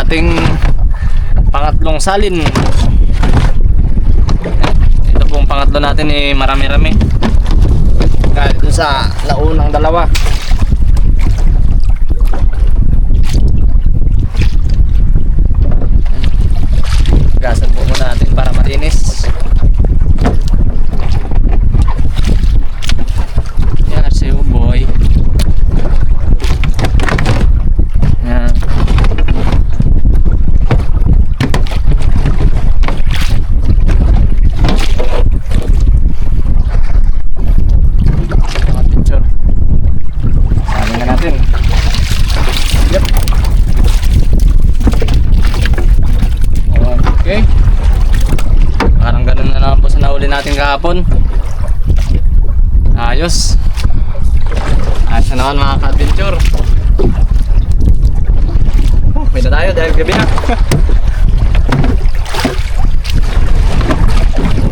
ating pangatlong salin. Ito pong pangatlo natin marami-rami. Kahit dun sa naunang dalawa. Gasan po muna natin para malinis. Yan, si Uboy. Yan. Picture. Sabi nga natin. Yep. Okay. Parang ganun na naman po sa nahuli natin kahapon. Ayos. Ayos na naman mga ka-adventure. May na tayo dahil gabi na.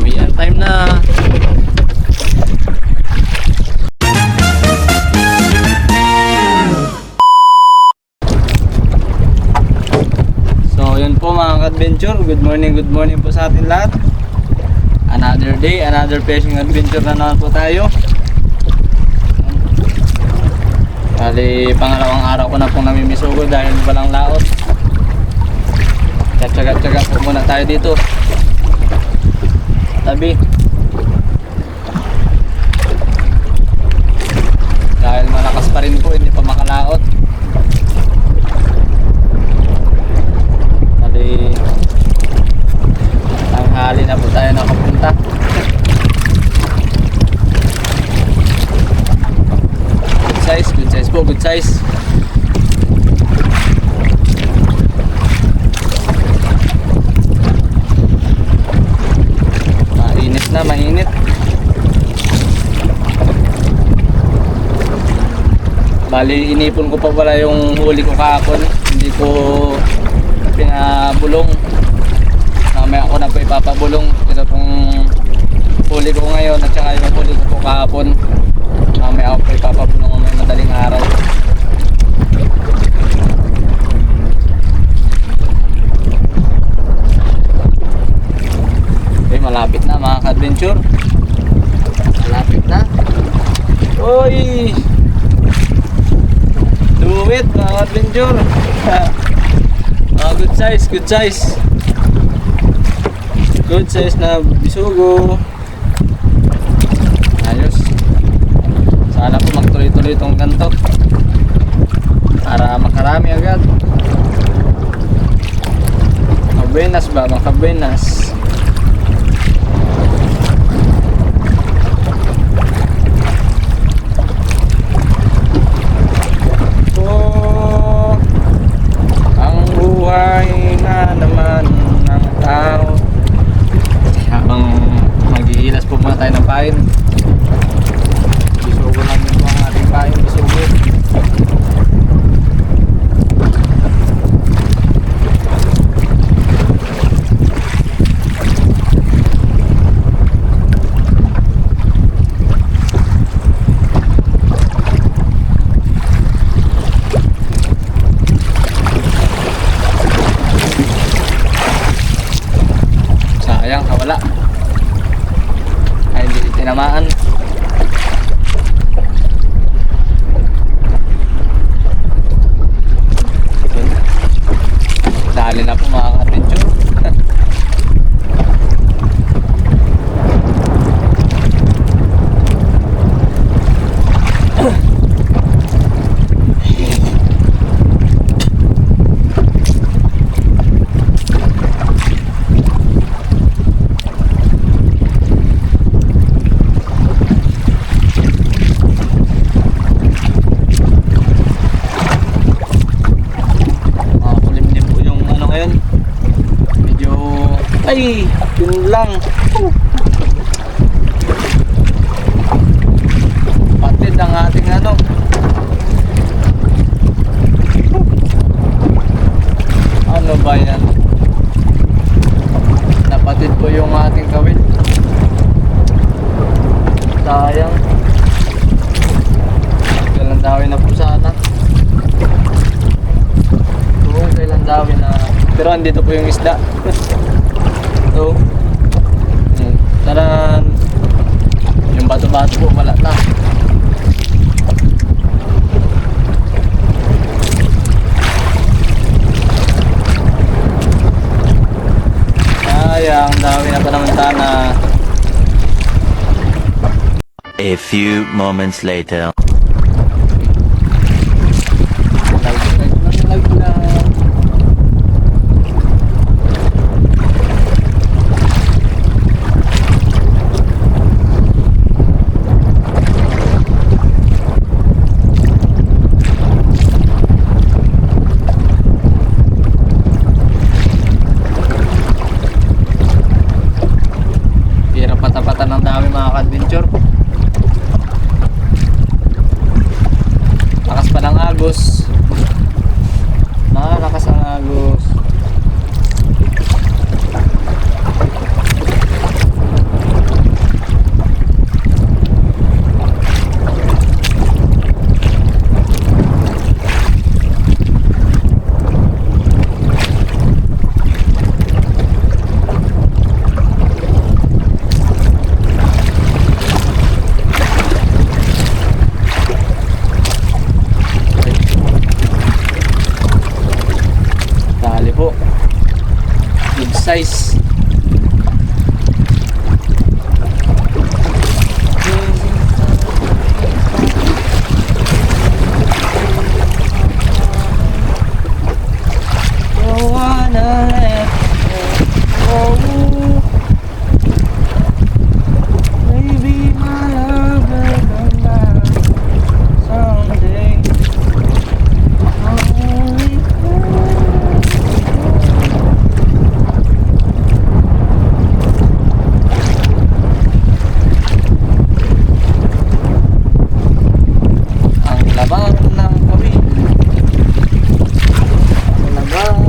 Uwian time na. So yun po mga ka-adventure. Good morning po sa atin lahat. Another day, another fishing adventure na naman po tayo. Bali, pangalawang araw ko na pong namimisugo dahil walang laot. Tsaga-tsaga po muna tayo dito. Tabi. Dahil malakas pa rin po, hindi pa makalaot. Bali, tanghali na po tayo nakapunta. Good size po, good size. Mainit na, mainit. Bali, inipon ko pa pala yung huli ko kahapon. Hindi ko pinabulong. Mamaya ako na po ipapabulong. Ito pong huli ko ngayon at saka yung huli ko po kahapon. Mamaya ako po ipapabulong ng may madaling araw. Okay, malapit na mga ka-adventure. Malapit na. Oy! Do it mga ka-adventure. Good size, good size. Good size na bisugo. Ayos. Sana po magtuloy-tuloy itong ganto para makarami agad. Makabuenas ba? Makabuenas. Oh, ang buhay na naman ng tao. Habang maghihilas po muna tayo ng pain. Bisugo namin po ang ating pain. Bisugo. Sayang, kawala. Ay, hindi tinamaan. Dali na po mga ka-adventure. Ay, yun lang. Patid ang ating ano. Ano ba yan? Napatid po yung ating kawit. Sayang. Kailan dawin na po sana. Kung kailan dawin na Pero andito po yung isda. So, taran. Yung bato-bato po wala na. Sayang, dami na pa naman sana. A few moments later. Lag lang. Hirap patapatan ng dami mga ka-adventure. Lakas pa ng agos. Lakas ang agos. Dali po. Good size. Don't wanna let go. Maybe my love will come back someday. Only ang laban ng gabi. Ang laban.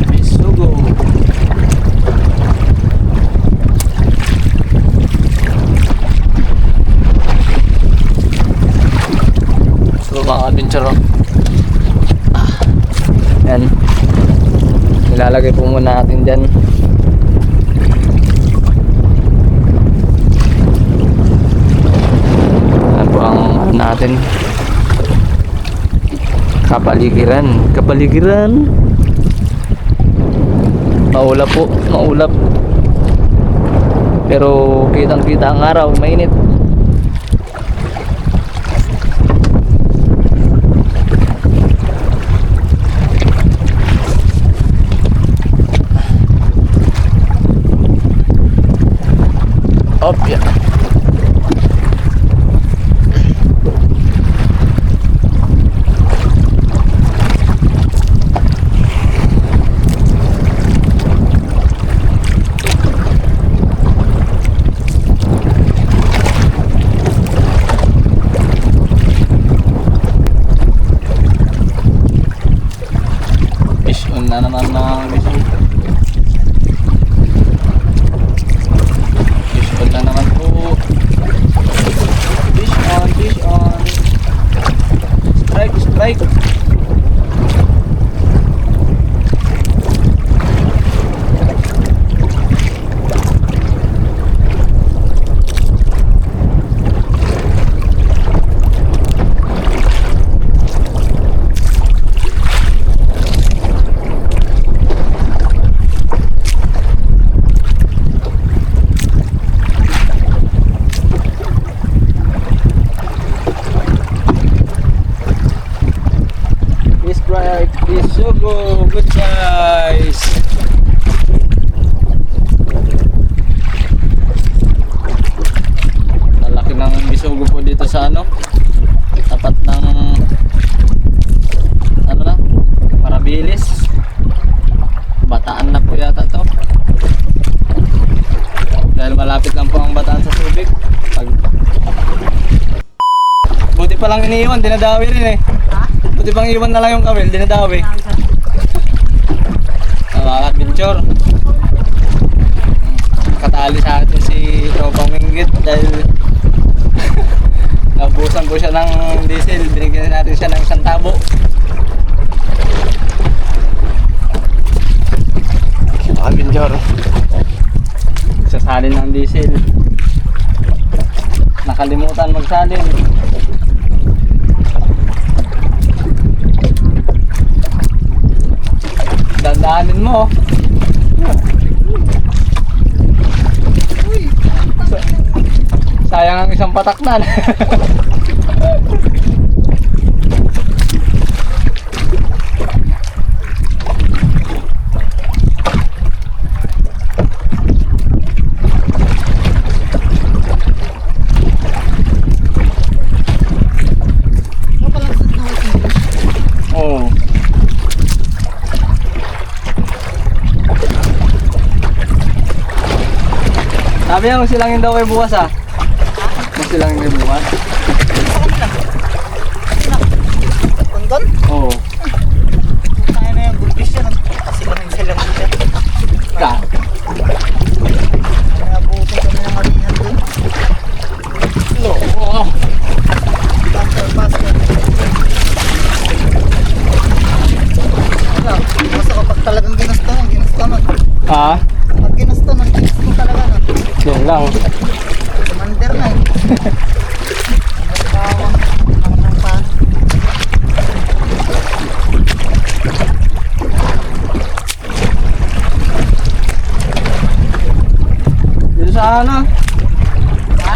Bisugo. So mga adventure, yan, nilalagay po muna natin dyan. Yan po ang ano natin, kapaligiran. Maulap po, maulap, pero kitang kita ang araw, mainit. Op, ya. Fish on na naman mga bisugo. Na naman po. Fish on. Strike. Bisugo, good guys. Lalaki ng bisugo po dito sa ano, tapat ng ano na, Parabilis. Bataan na po yata to, dahil malapit lang po ang Bataan sa tubig. Buti pa lang iniiwan, dinadawi rin eh. Buti pang iwan na lang yung kawil, dinadawi. Mga adventure, katali sa atin si Tropang Minggit dahil Naubusan po siya ng diesel. Binigyan natin siya ng isang tabo. Binjor. Sasalin ng diesel. Nakalimutan magsalin. Dandaanin mo. Sayang ang isang pataknan. Oo. Sabi niya magsilangin daw kayo bukas ah. Magsilangin kayo bukas. Tungkol? Oo. Tayo na yung bulbis yan. Kasi lang yung silang siya. Ka. Nabutin kami ng halihan dun. Oo. Bumper pass yan. Wala. Basta kapag talagang ginusto mo. Ah, Pag ginusto mo talaga no. yun lang. Commander na eh. Bawang ng pa. Dito sa ano? Ha?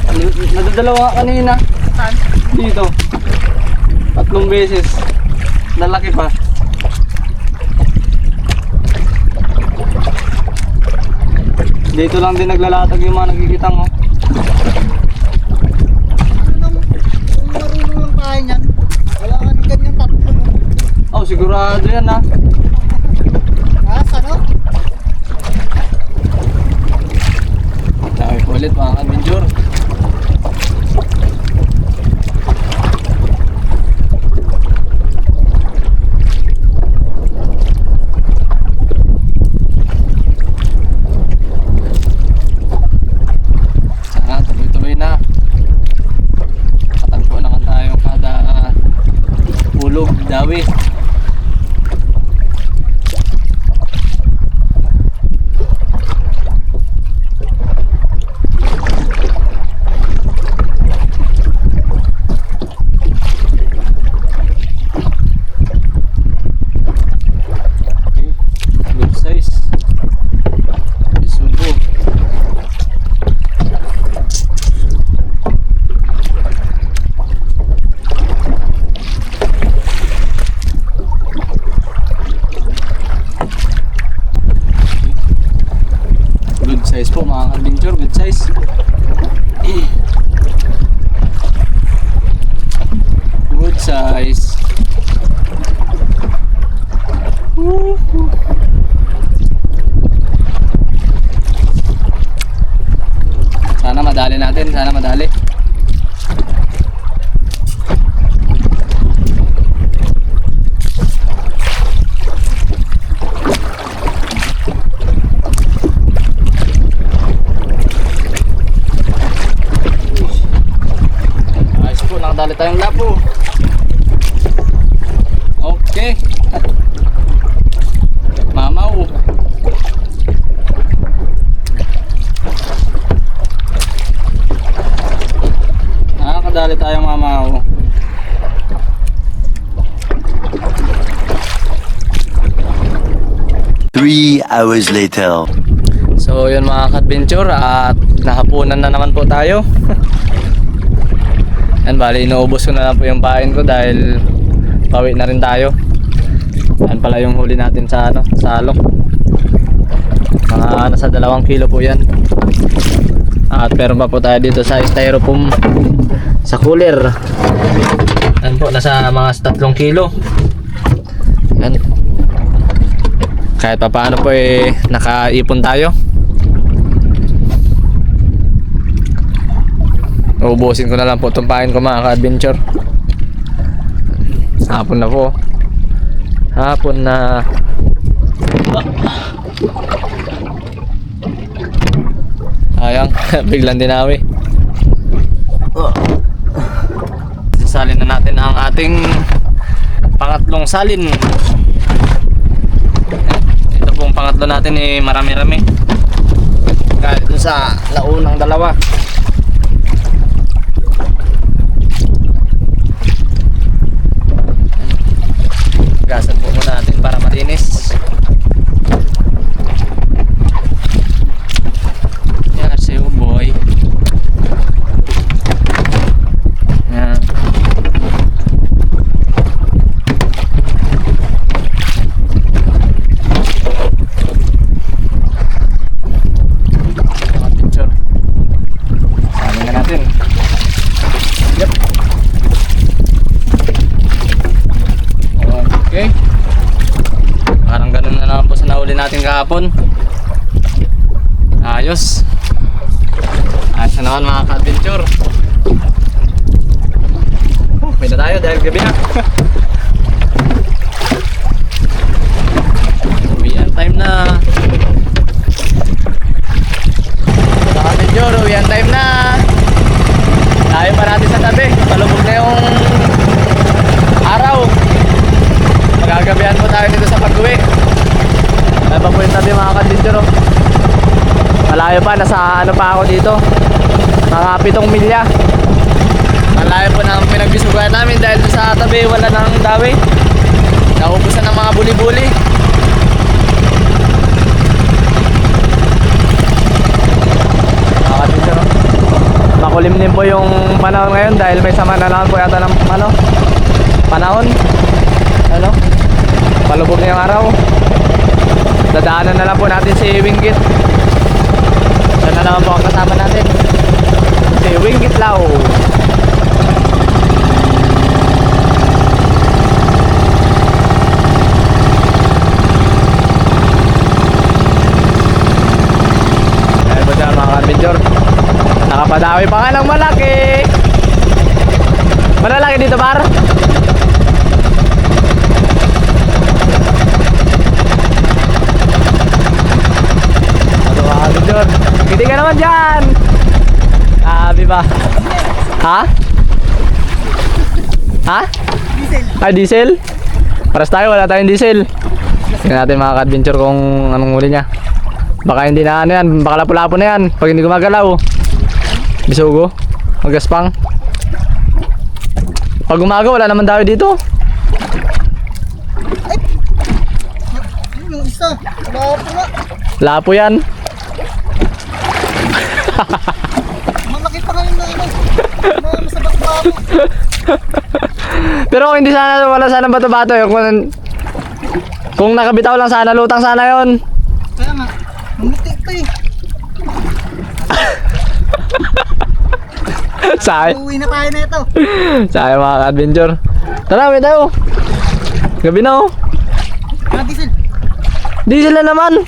Nadadalawa ka kanina. Saan? Dito. 3 beses. Nalaki pa. Dito lang din naglalatag yung mga nagkikitang oh. Kung marunong lang tayo niyan, wala ka ng ganyan tatlo no? Oh, sigurado yan ah. Ha? Saan o? Dami po ulit mga adventure. Sana tuloy-tuloy na. Katagpo naman tayo kada ulog, dawi. Good size. Isubo. Good size po mga adventure, good size. Good size. Sana madali natin, sana madali. Ayos po, nakadali tayong lapo. Okay. Mamaw. Nakakadali tayong mamaw. 3 hours later. So yun mga ka-adventure at nahapunan na naman po tayo. Yan bali inuubos ko na lang po yung pain ko dahil pawi na rin tayo. Yan pala yung huli natin sa ano, sa alok. Mga nasa 2 kilo po yan. At meron pa po tayo dito sa styrofoam sa cooler. Yan po nasa mga 3 kilo. Yan. Kahit pa paano po eh nakaipon tayo. Uubusin ko na lang po itong pain ko mga ka-adventure. Hapon na po. Hapon na. Ayang, biglang dinawi. ating pangatlong salin. Ito pong pangatlo natin marami-rami. Kahit dun sa naunang dalawa. Gasan po muna natin para malinis. Yan, si boy. Yan. Mga picture. Sabi na natin. Yep. Okay. Parang ganun na naman po sa nahuli natin kahapon. Ayos. Ayos na naman mga ka-adventure. May na tayo dahil gabi na. Uwian time na. Mga ka-adventure, uwian time na. Tayo pa natin sa tabi. Palubog na yung araw. Magagabihan po tayo dito sa pag-uwi. Ay pa po yung tabi mga ka-adventure. Malayo pa, nasa ano pa ako dito, mga 7 milya. Malayo po ng pinagbisugan namin dahil sa tabi wala nang dawi. Naubusan ng mga buli-buli. Mga ka-adventure, makulimlim po yung panahon ngayon dahil may sama na naman po yata ng panahon. Ano? Palubog na yung araw. Dadaanan na lang po natin si Wingkit. Yan na naman po ang kasama natin, si Wingkit Lao. Ayan po siya mga ka-adventure. Nakapadawi pa nga ng malaki. Malalaki dito par? Hindi ka naman dyan. Sabi ba? Ha? Ha? Diesel. Ay, diesel? Paras tayo, wala tayong diesel. Tingnan natin mga ka-adventure kung anong huli niya. Baka hindi na ano yan, baka lapu-lapu na yan pag hindi gumagalaw. Bisugo, magaspang. Pag umaga wala naman daw dito. Yung isa. Lapo nga. Lapo yan. Malaki pa ngayon na ano. Masabak pa ako. Pero kung hindi sana, wala sana bato-bato yun. Kung nakabitaw lang sana, lutang sana yon. Kaya nga, mamiti pa eh. Sayang. Uwi na tayo na ito. Sayang mga ka-adventure. Tara, may tayo. Gabi na oh. Mga diesel. Diesel na naman.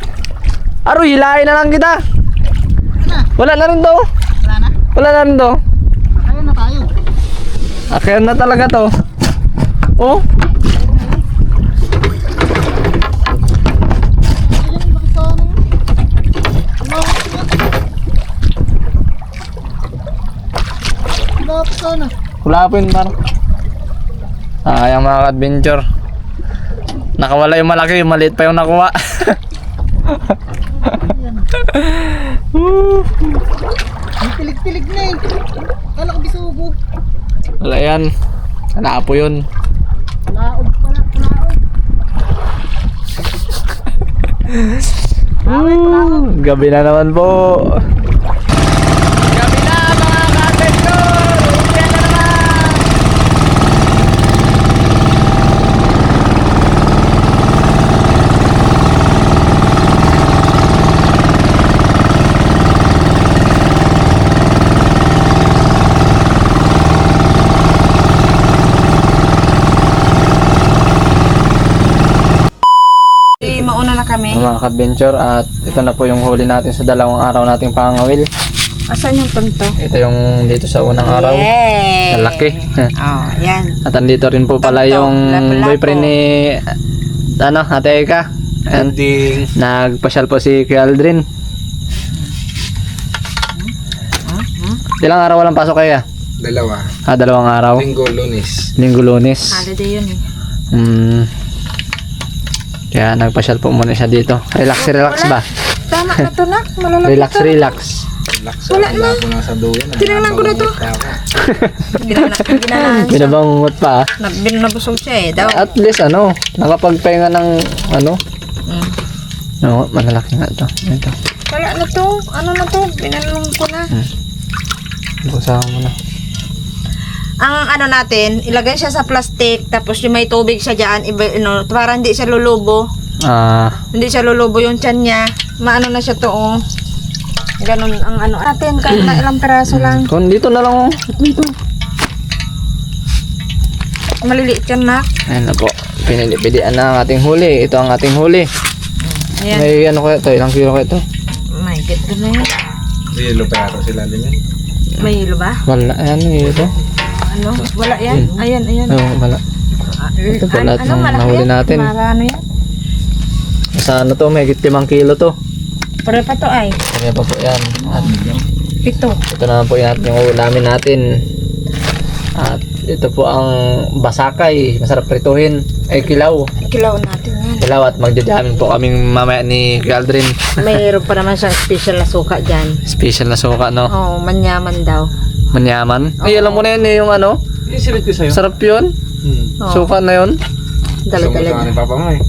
Aro, hilahin na lang kita. Ano na? Wala na rin to. Wala na? Wala na rin to. Kaya na tayo. Akin na talaga to. Oh. Ilang bakit sa ano yun? Lapit sana. Wala po yun parang. Sayang mga ka-adventure. Nakawala yung malaki, yung maliit pa yung nakuha. May pilig-pilig na eh. Kala ko bisugo. Wala yan. Wala po yun. Laog pala. Laog. Gabi na naman po. Gabi na mga ka-adventure. Uwian na naman. Mauna na kami. Mga ka-adventure, at ito na po yung huli natin sa dalawang araw nating pangawil. Asan yung punto? Ito yung dito sa unang araw. Yay! Malaki. Oh, yan. At andito rin po pala Tanto, yung lapu-lapu. boyfriend ni Ate Eka. And nagpasyal po si Kuya Aldrin. Ilang araw walang pasok kaya? Dalawa. Dalawang araw. Linggo, Lunes. Linggo, Lunes. Holiday yun eh. Kaya nagpasyal po muna siya dito. Relax ba? Tama na to nak. Malalaki Relax. Relax. Wala na. Wala na sa duyan. Tinangnan ko na to. Binabangot pa. Nabusog siya eh. Daw. At least nakapagpahinga ng no, malalaki nga ito. Ito. Wala na to. Ano na to? Binanong ko na. Busahan mo na. Ang natin, ilagay siya sa plastic, tapos yung may tubig siya dyan, para hindi siya lulubo. Hindi siya lulubo yung tiyan niya. Maano na siya to, oh. Ganun ang natin, kahit na ilang peraso lang. Kung dito na lang, dito. Maliliit yan, nak. Ayan na po. Pinilipidian na ang ating huli. Ito ang ating huli. Ayan. May kaya ito? Ilang kilo kaya ito? May ganda na yan. Yelo pa yata sila din yan. May hilo ba? Wala. Ayan, ito. Wala yan. Ayan. Oo, wala. Ito po lahat ng nahuli natin. Marano yan? Sa to, may 5 kilo to. Pare pa to ay. Kaya pa po yan. At 7. ito naman po yung ulamin natin. At ito po ang basakay. Masarap prituhin. Ay, kilaw. Kilaw natin yan. Kilaw at magjajamin po kaming mamaya ni Aldrin. Mayroon pa naman siyang special na suka dyan. Special na suka, no? Oo, manyaman daw. Manyaman. Ay, alam mo na yun yung Isilit ko sa'yo. sarap yun. Oo. Suka na yun. Dala-dala Suka niya. ni Papa mo eh.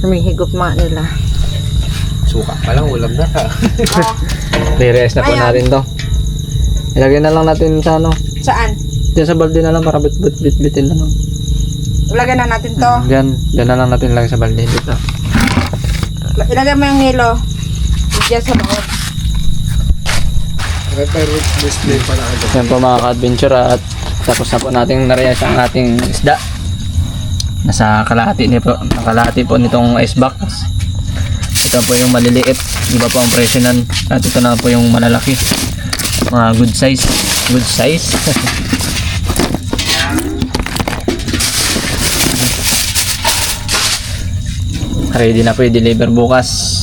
Humihigop mga nila. Suka pa lang, ulam na ka. Re-rest na po Ayan. natin to. Ilagay na lang natin sa Saan? Diyan sa balde na lang para bit-bitin lang. Ilagay na natin to. Diyan na lang natin lagay sa balde dito. Ilagay mo yung hilo. Diyan sa loob. Pero display pa lang ito. Yan po mga ka-adventure at tapos na po natin na-react ang ating isda. Nasa kalahati po nitong ice box. Ito po yung maliliit. Iba po ang presyo nun. At ito na po yung malalaki. Mga good size. Good size. Ready na po i-deliver bukas.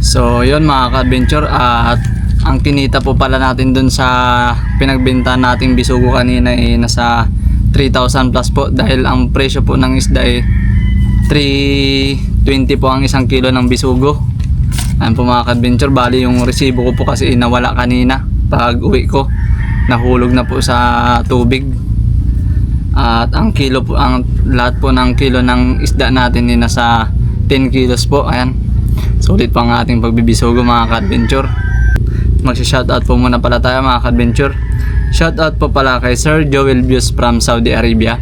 So yun mga ka-adventure, at ang kinita po pala natin dun sa pinagbenta nating bisugo kanina ay nasa 3,000 plus po, dahil ang presyo po ng isda ay 320 po ang 1 kilo ng bisugo. Ayan po mga ka-adventure, bali yung resibo ko po kasi nawala kanina pag uwi ko, nahulog na po sa tubig. At ang kilo po, ang lahat po ng kilo ng isda natin ay nasa 10 kilos po. Ayan, sulit pa ang ating pagbibisugo mga ka-adventure. Magsi-shoutout po muna pala tayo mga ka-adventure. Shoutout po pala kay Sir Joel Bius from Saudi Arabia.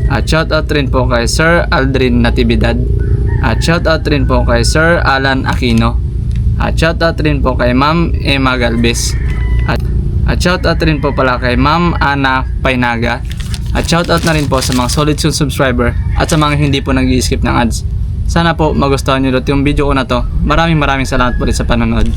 At shoutout rin po kay Sir Aldrin Natividad. At shoutout rin po kay Sir Alan Aquino. At shoutout rin po kay Ma'am Emma Galvez. At shoutout rin po pala kay Ma'am Ana Painaga. At shoutout na rin po sa mga solid subscriber at sa mga hindi po nag-i-skip ng ads. Sana po magustuhan nyo ulit yung video ko na to. Maraming salamat po ulit sa panonood.